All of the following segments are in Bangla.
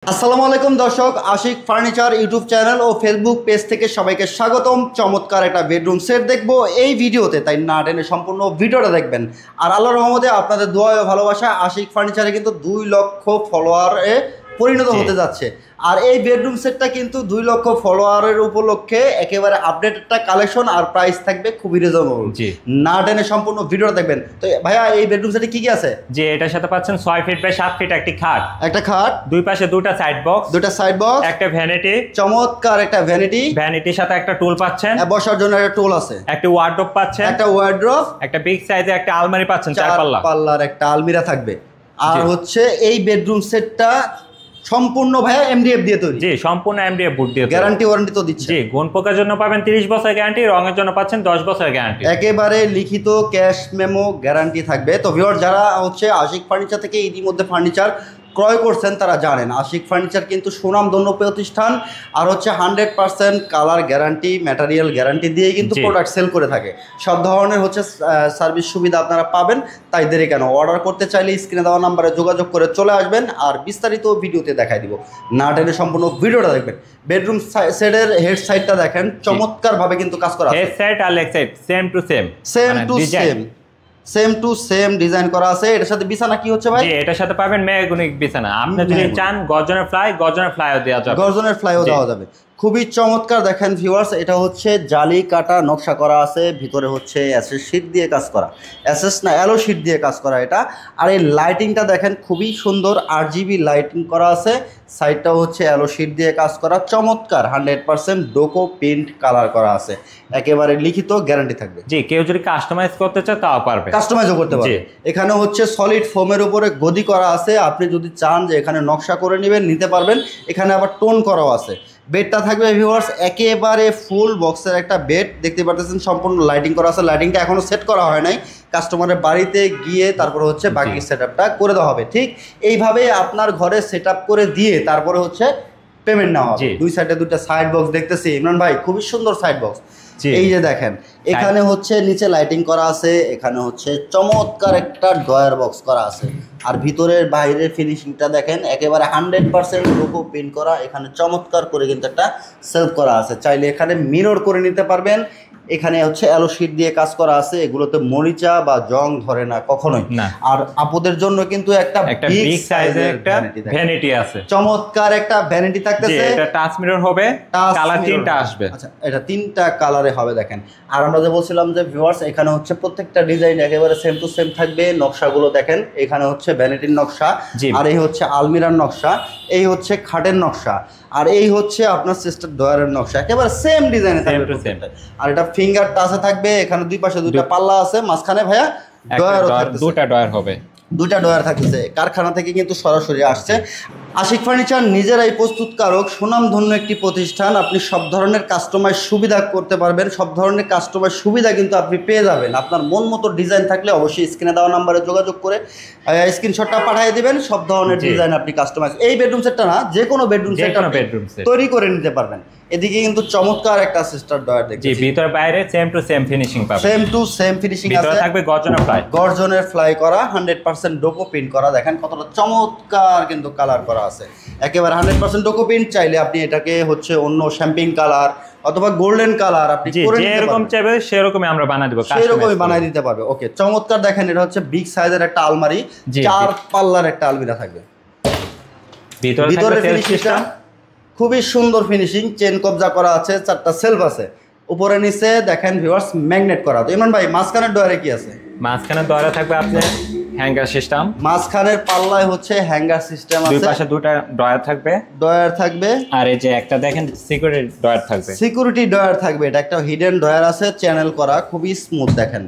আসসালামু আলাইকুম দর্শক, আশিক ফার্নিচার ইউটিউব চ্যানেল ও ফেসবুক পেজ থেকে সবাইকে স্বাগতম। চমৎকার একটা বেডরুম সেট দেখবো এই ভিডিওতে, তাই না টেনে সম্পূর্ণ ভিডিওটা দেখবেন। আর আল্লাহর রহমতে আপনাদের দোয়া ও ভালোবাসা আশিক ফার্নিচারে কিন্তু 2 লক্ষ ফলোয়ারে পরিণত হতে যাচ্ছে। আর এই বেডরুম সেটটা কিন্তু 2 লক্ষ ফলোয়ারের উপলক্ষে একেবারে আপডেট একটা কালেকশন, আর প্রাইস থাকবে খুবই রিজনেবল। না টেনে সম্পূর্ণ ভিডিওটা দেখবেন। তো ভাইয়া, এই বেডরুম সেটে কি কি আছে? যে এটার সাথে পাচ্ছেন 6 ফিট বাই 7 ফিট একটি খাট, দুই পাশে দুটো সাইড বক্স, একটা ভ্যানিটি, চমৎকার একটা ভ্যানিটির সাথে একটা টুল পাচ্ছেন, বসার জন্য একটা টুল আছে, একটা ওয়ার্ডরোব পাচ্ছেন, একটা বিগ সাইজে একটা আলমারি পাচ্ছেন, 4 পাল্লার একটা আলমিরা থাকবে। আর হচ্ছে এই বেডরুম সেটটা সম্পূর্ণ ভাইয়া এমডিএফ দিয়ে তৈরি। জি, সম্পূর্ণ এমডিএফ বুট দিয়ে। গ্যারান্টি ওয়ারেন্টি তো দিচ্ছে। জি, গুণ পোকার জন্য পাবেন 30 বছরের গ্যারান্টি, রঙের জন্য পাচ্ছেন 10 বছরের গ্যারান্টি। একেবারে লিখিত ক্যাশ মেমো গ্যারান্টি থাকবে। তো ভিউয়ার, যারা হচ্ছে আশিক ফার্নিচার থেকে ইতিমধ্যে ফার্নিচার ক্রয় করছেন তারা জানেন আশিক ফার্নিচার কিন্তু সুনামধন্য প্রতিষ্ঠান। আর হচ্ছে 100% কালার গ্যারান্টি, ম্যাটেরিয়াল গ্যারান্টি দিয়ে কিন্তু প্রোডাক্ট সেল করে থাকে। সব ধরনের হচ্ছে সার্ভিস সুবিধা আপনারা পাবেন। তাই দেরি কেন, অর্ডার করতে চাইলে স্ক্রিনে দেওয়া নাম্বারে যোগাযোগ করে চলে আসবেন। আর বিস্তারিত ভিডিওতে দেখাই দিব, না টেনে সম্পূর্ণ ভিডিওটা দেখবেন। বেডরুম সেটের হেড সাইডটা দেখেন, চমৎকার ভাবে কিন্তু কাজ করা আছে। হেড সাইড আর leg side same to same design করা আছে। এটার সাথে বিছানা কি হচ্ছে ভাই? জি, এটার সাথে পাবেন মেহগনিক বিছানা। আপনি যদি চান গর্জনের ফ্লাইও দেওয়া যাবে। খুবই চমৎকার দেখেন ভিউয়ার্স, এটা হচ্ছে জালি কাটা নকশা করা আছে, ভিতরে হচ্ছে অ্যাসেস শীট দিয়ে কাজ করা, অ্যালো শীট দিয়ে কাজ করা এটা। আর এই লাইটিংটা দেখেন খুবই সুন্দর, RGB লাইটিং করা আছে। সাইডটাও হচ্ছে অ্যালো শীট দিয়ে কাজ করা, চমৎকার 100% ডোকো প্রিন্ট কালার করা আছে। একেবারে লিখিত গ্যারান্টি থাকবে। জি, কেউ যদি কাস্টমাইজ করতে চায় তাও পারবে, কাস্টমাইজও করতে পারবে। এখানে হচ্ছে সলিড ফোমের উপরে গদি করা আছে। আপনি যদি চান যে এখানে নকশা করে নেবেন, নিতে পারবেন। এখানে আবার টোন করাও আছে। বেডটা থাকবে ভিউয়ার্স একেবারে ফুল বক্সের একটা বেড দেখতে পাচ্ছেন, সম্পূর্ণ লাইটিং করা আছে। লাইটিংটা এখনো সেট করা হয় নাই, কাস্টমারের বাড়িতে গিয়ে তারপরে হচ্ছে বাকি সেটআপটা করে দেওয়া হবে। ঠিক এইভাবে আপনার ঘরে সেটআপ করে দিয়ে তারপরে হচ্ছে পেমেন্ট নেওয়া হবে। দুই সাইডে দুটো সাইড বক্স দেখতেছি ইমরান ভাই, খুবই সুন্দর সাইড বক্স। এই যে দেখেন, এখানে হচ্ছে নিচে লাইটিং করা আছে, এখানে হচ্ছে চমৎকার একটা ড্রয়ার বক্স করা আছে। আর ভিতরের বাইরের ফিনিশিংটা দেখেন একেবারে 100% লোগো প্রিন্ট করা। এখানে চমৎকার করে কিন্তু একটা সেলফ করা আছে, চাইলে এখানে মিরর করে নিতে পারবেন। এখানে হচ্ছে অ্যালো শীট দিয়ে কাজ করা আছে, এগুলোতে মরিচা বা জং ধরে না কখনোই। আর আপুদের জন্য কিন্তু একটা বিগ সাইজের একটা ভ্যানিটি আছে, চমৎকার একটা ভ্যানিটি থাকতেছে। এটা টাচ মিরর হবে, কালার 3টা আসবে। আচ্ছা, এটা 3টা কালারে হবে দেখেন। আর আমরা যে বলছিলাম যে ভিউয়ার্স, এখানে হচ্ছে প্রত্যেকটা ডিজাইন একেবারে সেম টু সেম থাকবে। নকশাগুলো দেখেন, এখানে হচ্ছে ভ্যানিটির নকশা, আর এই হচ্ছে আলমিরার নকশা, এই হচ্ছে খাটের নকশা, আর এই হচ্ছে আপনার সিস্টার ডয়ারের নকশা, একেবারে সেম ডিজাইনে থাকবে। আর এটা ফিঙ্গার টাচে থাকবে। এখানে দুই পাশে দুইটা পাল্লা আছে, মাঝখানে ভাইয়া দুটা ডয়ার হবে, দুইটা ডয়ার থাকতেছে। কারখানা থেকে কিন্তু সরাসরি আসছে। আশিক ফার্নিচার নিজেরাই প্রস্তুতকারক, সুনামধন্য একটি প্রতিষ্ঠান। আপনি সব ধরনের কাস্টমাইজ সুবিধা করতে পারবেন, সব ধরনের কাস্টমাইজ সুবিধা কিন্তু আপনি পেয়ে যাবেন। আপনার মন মতো ডিজাইন থাকলে অবশ্যই স্ক্রিনে দেওয়া নাম্বারে যোগাযোগ করে স্ক্রিনশটটা পাঠিয়ে দিবেন। সব ধরনের ডিজাইন আপনি কাস্টমাইজ, এই বেডরুম সেটটা না, যে কোনো বেডরুম সেট তৈরি করে নিতে পারবেন। এদিকে কিন্তু চমৎকার একটা সিস্টার ডয়ার দেখছি। জি, ভিতর বাইরে সেম টু সেম ফিনিশিং পাবেন, সেম টু সেম ফিনিশিং আছে। ভিতরে থাকবে গর্জনের ফ্লাই করা, 100% ডোকো প্রিন্ট করা। দেখেন কতটা চমৎকার কিন্তু কালার করা আছে, একেবারে 100% ডোকো প্রিন্ট। চাইলে আপনি এটাকে হচ্ছে অন্য শ্যাম্পিং কালার অথবা গোল্ডেন কালার আপনি করে নিতে পারবেন, যেরকম চাইবে সেরকমই আমরা বানাই দেব, সেরকমই বানাই দিতে পারবে। ওকে, চমৎকার দেখেন, এটা হচ্ছে বিগ সাইজের একটা আলমারি, 4 পাল্লার একটা আলমিরা থাকবে। ভিতরে ফিনিশিংটা খুবই সুন্দর ফিনিশিং, চেন কবজা করা আছে, 4টা সেলফ আছে। উপরে নিচে দেখেন ভিউয়ার্স ম্যাগনেট করা। তো ইমরান ভাই, মাঝখানের ডয়ারে কি আছে? মাঝখানের ডয়ারে থাকবে আপনার হ্যাঙ্গার সিস্টেম, মাঝখানের পাল্লায় হচ্ছে হ্যাঙ্গার সিস্টেম আছে, দুই পাশে দুটো ডয়ার থাকবে। আর এই যে একটা দেখেন সিকিউরিটি ডয়ার থাকবে। এটা একটা হিডেন ডয়ার আছে, চ্যানেল করা, খুবই স্মুথ দেখেন।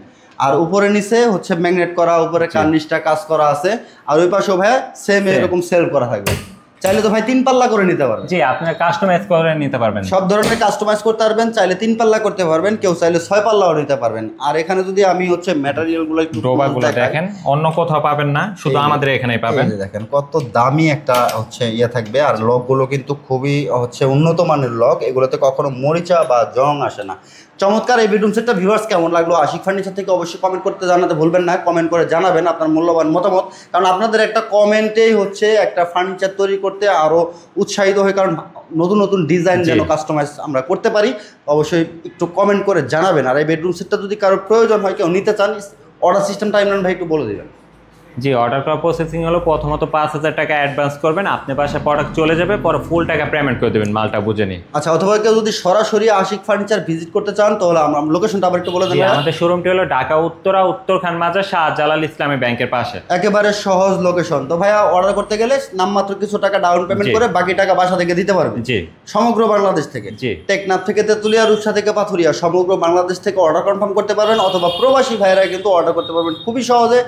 আর উপরে নিচে হচ্ছে ম্যাগনেট করা, উপরে কার্নিশটা কাজ করা আছে। আর ওই পাশেও ভাই সেম এরকম সেল করা থাকবে। চাইলে তো ভাই 3 পাল্লা করে নিতে পারবেন। জি, আপনারা কাস্টমাইজ করে নিতে পারবেন, সব ধরনের কাস্টমাইজ করতে পারবেন। চাইলে 3 পাল্লা করতে পারবেন, কেউ চাইলে 6 পাল্লাও নিতে পারবেন। আর এখানে যদি আমি হচ্ছে ম্যাটেরিয়ালগুলো একটু ডোবাগুলো দেখেন, অন্য কোথাও পাবেন না, শুধু আমাদের এখানেই পাবেন। দেখেন কত দামি একটা হচ্ছে ইয়ে থাকবে। আর লকগুলো কিন্তু খুবই হচ্ছে উন্নত মানের লক, এগুলোতে কখনো মরিচা বা জং আসে না। চমৎকার এই বেডরুম সেটটা ভিউয়ার্স কেমন লাগলো আশিক ফার্নিচার থেকে অবশ্যই কমেন্ট করতে জানাতে ভুলবেন না। কমেন্ট করে জানাবেন আপনার মূল্যবান মতামত, কারণ আপনাদের একটা কমেন্টেই হচ্ছে একটা ফার্নিচার তৈরি করতে করতে আরও উৎসাহিত হই, কারণ নতুন নতুন ডিজাইন যেন কাস্টমাইজ আমরা করতে পারি। অবশ্যই একটু কমেন্ট করে জানাবেন। আর এই বেডরুম সেটটা যদি কারোর প্রয়োজন হয়, কেউ নিতে চান, অর্ডার সিস্টেমটা ইমরান ভাই একটু বলে দেবেন। জি, অর্ডার করার প্রসেসিং হলো প্রথমত 5,000 টাকা অ্যাডভান্স করবেন, আপনার বাসায় প্রোডাক্ট চলে যাবে, পরে ফুল টাকা পেমেন্ট করে দেবেন মালটা বুঝে নিয়ে। আচ্ছা, অথবা কেউ যদি সরাসরি আশিক ফার্নিচার ভিজিট করতে চান তাহলে আমরা লোকেশনটা আবার একটু বলে দেবেন। আমাদের শোরুমটি হলো ঢাকা উত্তরা উত্তরখান মাজার শাহজালাল ইসলামী ব্যাংকের পাশে, একেবারে সহজ লোকেশন। তো ভাইয়া অর্ডার করতে গেলে নামমাত্র কিছু টাকা ডাউন পেমেন্ট করে বাকি টাকা বাসা থেকে দিতে পারবেন। জি, সমগ্র বাংলাদেশ থেকে, টেকনাফ থেকে তেতুলিয়া, রূপসা থেকে পাথুরিয়া, সমগ্র বাংলাদেশ থেকে অর্ডার কনফার্ম করতে পারবেন। অথবা প্রবাসী ভাইয়েরা কিন্তু অর্ডার করতে পারবেন খুবই সহজে।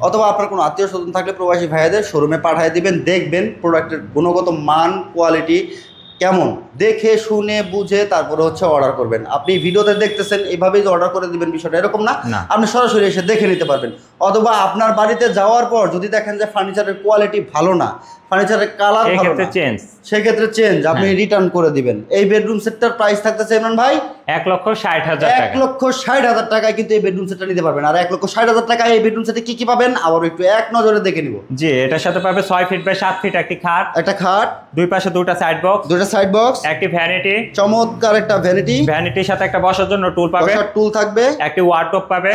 অথবা আপনার কোনো আত্মীয় স্বজন থাকলে প্রবাসী ভাইয়াদের শোরুমে পাঠিয়ে দিবেন, দেখবেন প্রোডাক্টের গুণগত মান কোয়ালিটি কেমন, দেখে শুনে বুঝে তারপরে হচ্ছে অর্ডার করবেন। আপনি ভিডিওতে দেখতেছেন এইভাবেই যে অর্ডার করে দিবেন, বিষয়টা এরকম না। আপনি সরাসরি এসে দেখে নিতে পারবেন। অথবা আপনার বাড়িতে যাওয়ার পর যদি দেখেন যে ফার্নিচারের কোয়ালিটি ভালো না, ফার্নিচারের কালার ভালো না, সেক্ষেত্রে চেঞ্জ আপনি রিটার্ন করে দিবেন। এই বেডরুম সেটটার প্রাইস থাকতেছে ইমরান ভাই 1,60,000 টাকা। 1,60,000 টাকায় কিন্তু এই বেডরুম সেটটা নিতে পারবেন। আর 1,60,000 টাকায় এই বেডরুম সেটে কি পাবেন আবার একটু এক নজরে দেখে নিব। জি, এটার সাথে পাবে 6 ফিট বাই 7 ফিট একটি খাট, দুই পাশে দুটো সাইড বক্স, একটি ভ্যানিটি, চমৎকার একটা ভ্যানিটির সাথে একটা বসার জন্য টুল পাবে, থাকবে, একটি ওয়ার্ডরোব পাবে,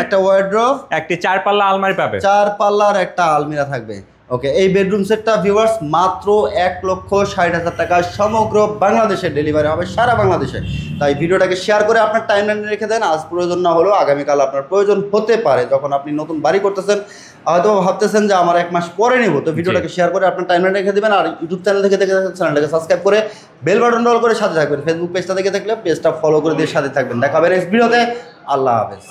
একটি 4 পাল্লা আলমারি পাবে, 4 পাল্লার একটা আলমিরা থাকবে। ওকে, এই বেডরুম সেটটা ভিউয়ার্স মাত্র 1,60,000 টাকায় সমগ্র বাংলাদেশে ডেলিভারি হবে, সারা বাংলাদেশে। তাই ভিডিওটাকে শেয়ার করে আপনার টাইমলাইনে রেখে দেন। আজ প্রয়োজন না হলেও আগামীকাল আপনার প্রয়োজন হতে পারে, যখন আপনি নতুন বাড়ি করতেছেন, হয়তো ভাবতেছেন যে আমার 1 মাস পরে নিব। তো ভিডিওটাকে শেয়ার করে আপনার টাইমলাইনে রেখে দেবেন। আর ইউটিউব চ্যানেল থেকে দেখে চ্যানেলটাকে সাবস্ক্রাইব করে বেল বাটন অল করে সাথে থাকবেন। ফেসবুক পেজটা দেখে থাকলে পেজটা ফলো করে দিয়ে সাথে থাকবেন। দেখা হবে নেক্সট ভিডিওতে। আল্লাহ হাফেজ।